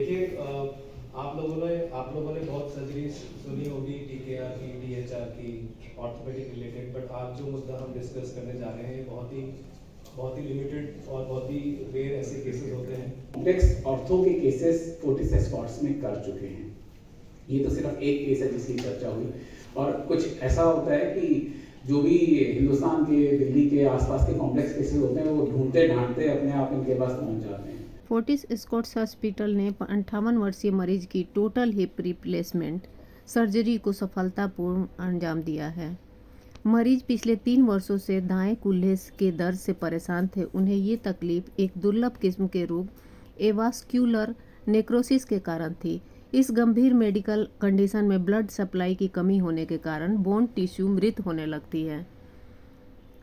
देखिए आप लोगों ने बहुत सर्जरी सुनी होगी टीकेआर की, डीएचआर की, ऑर्थोपेडिक रिलेटेड, बट आज जो मुद्दा हम डिस्कस करने जा रहे हैं बहुत ही लिमिटेड और बहुत ही रेयर ऐसे केसेस होते हैं। कॉम्प्लेक्स ऑर्थो के केसेस फोर्टिस एस्कॉर्ट्स में कर चुके हैं। ये तो सिर्फ एक केस है जिसकी चर्चा हुई, और कुछ ऐसा होता है कि जो भी हिंदुस्तान के, दिल्ली के आसपास के कॉम्प्लेक्स केसेस होते हैं वो ढूंढते ढांढते अपने आप इनके पास पहुंच जाते हैं। फोर्टिस एस्कॉर्ट्स हॉस्पिटल ने 58 वर्षीय मरीज की टोटल हिप रिप्लेसमेंट सर्जरी को सफलतापूर्ण अंजाम दिया है। मरीज पिछले 3 वर्षों से दाएं कूल्हे के दर्द से परेशान थे। उन्हें ये तकलीफ एक दुर्लभ किस्म के रोग एवास्क्यूलर नेक्रोसिस के कारण थी। इस गंभीर मेडिकल कंडीशन में ब्लड सप्लाई की कमी होने के कारण बोन टिश्यू मृत होने लगती है।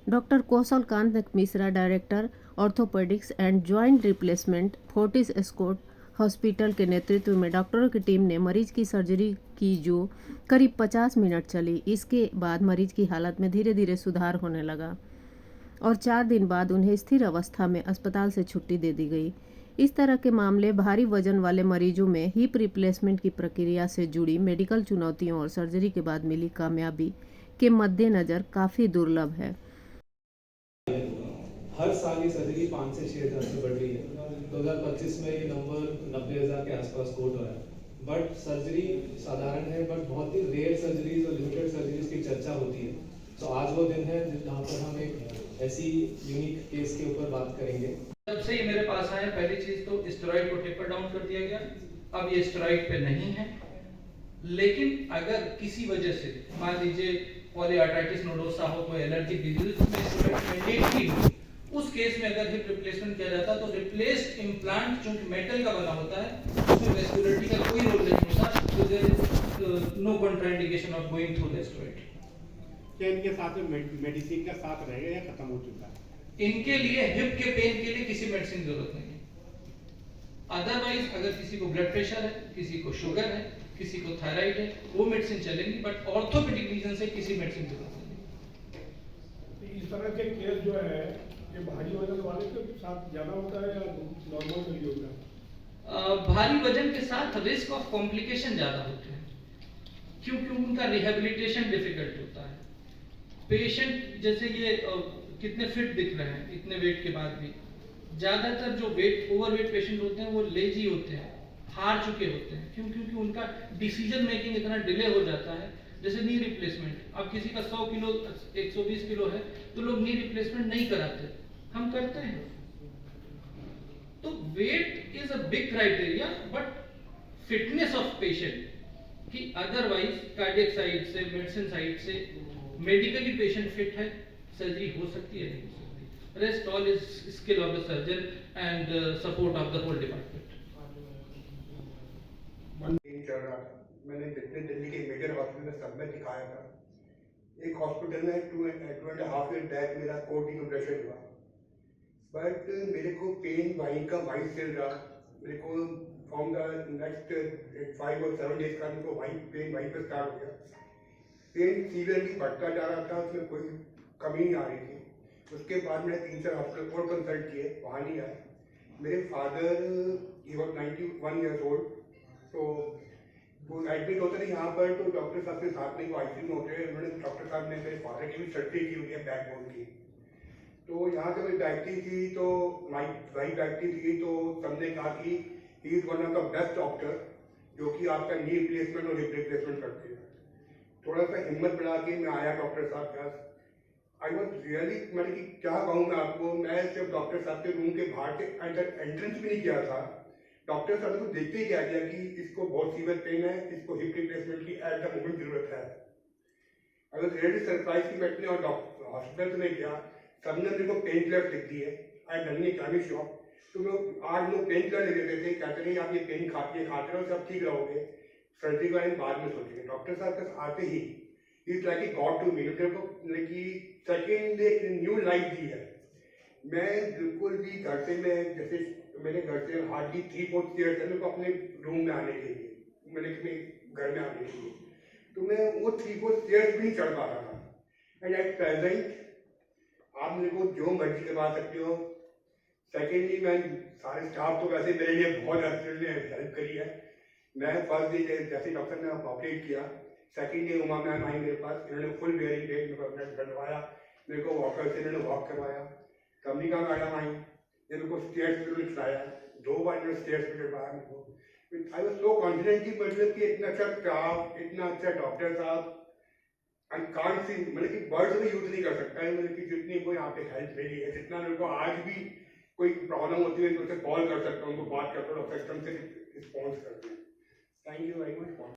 Doctor Kaushal Kant Mishra, director orthopaedics and joint replacement, Fortis escort hospital के नेतृत्व में डॉक्टरों की टीम ने मरीज की सर्जरी की जो करीब 50 मिनट चली। इसके बाद मरीज की हालत में धीरे धीरे सुधार होने लगा और 4 दिन बाद उन्हें स्थिर अवस्था में अस्पताल से छुट्टी दे दी गई। इस तरह के मामले भारी वजन वाले मरीजों में हिप रिप्लेसमेंट की प्रक्रिया से जुड़ी मेडिकल चुनौतियों और सर्जरी के बाद मिली कामयाबी के मद्देनज़र काफ़ी दुर्लभ है। हर साल ये सर्जरी 5 से 6 हज़ार से बढ़ रही है। 2025 में ये नंबर 90,000 के आसपास कोट हो रहा है। बट सर्जरी साधारण है, बट बहुत ही रेयर सर्जरीज और लिमिटेड सर्जरीज की चर्चा होती है। तो आज वो दिन है जहाँ पर हम एक ऐसी यूनिक केस के ऊपर बात करेंगे। जब से ये मेरे पास आए, पहली चीज तो स्टेरॉइड को टेपर डाउन कर दिया गया। अब ये स्टेरॉइड पे नहीं है, लेकिन अगर किसी वजह से मान लीजिए पॉलीआर्ट्राइटिस नोडोसा हो, कोई एलर्जिक डिजीज में स्टेरॉइड मैंडेटरी हो, उस केस में अगर हिप रिप्लेसमेंट किया जाता तो रिप्लेस्ड इम्प्लांट जो मेटल का बना होता है उसमें वैस्कुलरिटी का कोई रोल नहीं होता, तो there is no contraindication of going through the steroid. क्या इनके साथ में मेडिसिन का साथ रहेगा या खत्म हो चुका है? इनके लिए हिप के पेन के लिए किसी मेडिसिन की जरूरत नहीं है। अदरवाइज अगर किसी को ब्लड प्रेशर है, किसी को शुगर है, किसी को थायराइड है, वो मेडिसिन चलेंगी, बट ऑर्थोपेडिक रीजन से किसी मेडिसिन की जरूरत नहीं है। इस तरह के केस जो है ये भारी वजन वाले के साथ ज्यादा होता है या नॉर्मल में भी होता है? भारी वजन के साथ रिस्क ऑफ कॉम्प्लिकेशन ज्यादा होते हैं, क्योंकि उनका रिहेबिलिटेशन डिफिकल्ट होता है। पेशेंट जैसे ये कितने फिट दिख रहे हैं इतने वेट के बाद भी, ज्यादातर जो ओवरवेट पेशेंट होते हैं वो लेजी होते हैं, हार चुके होते हैं। क्यों? क्योंकि उनका डिसीजन मेकिंग इतना डिले हो जाता है। जैसे नी रिप्लेसमेंट, अब किसी का 100 किलो 120 किलो है तो लोग नी रिप्लेसमेंट नहीं कराते, हम करते हैं। तो weight is a big criteria, but fitness of patient कि अदरवाइज कार्डियक साइड से, मेडिसिन साइड से मेडिकली पेशेंट फिट है, सर्जरी हो सकती है, नहीं हो सकती। Rest all is skill of the surgeon and support of the whole department. चल रहा था, मैंने जितने दिल्ली के मेजर हॉस्पिटल में सब में दिखाया था। एक हॉस्पिटल में 2.5 ईयर बैक मेरा कोर्ट डिकम्प्रेशन हुआ, बट मेरे को पेन वहीं का वहीं चल रहा। मेरे को फ्रॉम द नेक्स्ट 5 और 7 डेज का मेरे को पेन वहीं पर स्टार्ट हो गया। पेन सीवियरली बढ़ता जा रहा था, उसमें कोई कमी नहीं आ रही थी। उसके बाद मैंने 3-4 हॉस्पिटल और कंसल्ट किए, वहाँ नहीं आए। मेरे father he was 91 years old, तो वो एडमिट होते थे यहाँ पर, तो डॉक्टर साहब के साथ में वो आईसीयू में होते हैं। उन्होंने डॉक्टर साहब ने मेरे फादर की भी सर्जरी की हुई है बैकबोन की। तो यहाँ से मेरी डायबिटी थी, तो वाइट डायबिटी थी, तो सबने कहा कि he is one of the best doctor जो कि आपका नी रिप्लेसमेंट और हिप रिप्लेसमेंट करते हैं। थोड़ा सा हिम्मत बढ़ा के मैं आया डॉक्टर साहब के पास। आई वॉज रियली, मैंने कि क्या कहूँ मैं आपको, मैं सिर्फ डॉक्टर साहब के रूम के बाहर से एंट्रेंस भी नहीं किया था, डॉक्टर साहब को देखते ही कह दिया कि इसको बहुत सीवियर पेन है, इसको हिप रिप्लेसमेंट की एट द मोमेंट जरूरत है। आई वॉज रियली सरप्राइज कि मैं अपने और हॉस्पिटल में गया, सबने मेरे को पेन किलर लिख दी है। I done A private shop, तो लोग आज लोग पेन किलर ले लेते थे, कहते थे आप ये पेन खाते रहो, सब ठीक रहोगे, सर्जरी के बारे में बाद में सोचेंगे। डॉक्टर साहब के पास आते ही is like a god to me, मेरे को कि सेकेंड एक न्यू लाइफ दी है। मैं बिल्कुल भी घर से, मैं जैसे मेरे घर से हार्डली 3-4 स्टेयर्स है मेरे को अपने रूम में आने के लिए, मेरे घर में आने के लिए, तो मैं वो 3-4 स्टेयर्स भी नहीं चढ़ पा रहा था। एंड एट प्रेजेंट आप मेरे को जो मर्जी करवा सकते हो, सेकेंडली मैं सारे स्टाफ तो वैसे मेरे लिए बहुत हेल्प करी है। मैं फर्स्ट डे जैसे डॉक्टर ने ऑपरेट किया, सेकेंड डे उमा मैम आई मेरे पास, इन्होंने फुल वेयरिंग डे मेरे को अपना करवाया, मेरे को वॉकर से इन्होंने वॉक करवाया। कमलिका मैडम आई, मेरे को स्टेयर्स पे उन्होंने चलाया, 2 बार इन्होंने स्टेयर्स पे चढ़वाया मेरे को। आई वॉज सो कॉन्फिडेंट कि मतलब कि इतना अच्छा स्टाफ, इतना अच्छा डॉक्टर साहब, आई कांट सी, मतलब कि वर्ड्स में यूज नहीं कर सकता है, मतलब कि जितनी कोई यहाँ पे हेल्प मिली है, जितना मेरे को आज भी कोई प्रॉब्लम होती है तो उसे कॉल कर सकता हूँ, उनको बात करता हूँ, डॉक्टर एकदम से रिस्पॉन्स करते हैं। Thank you very much.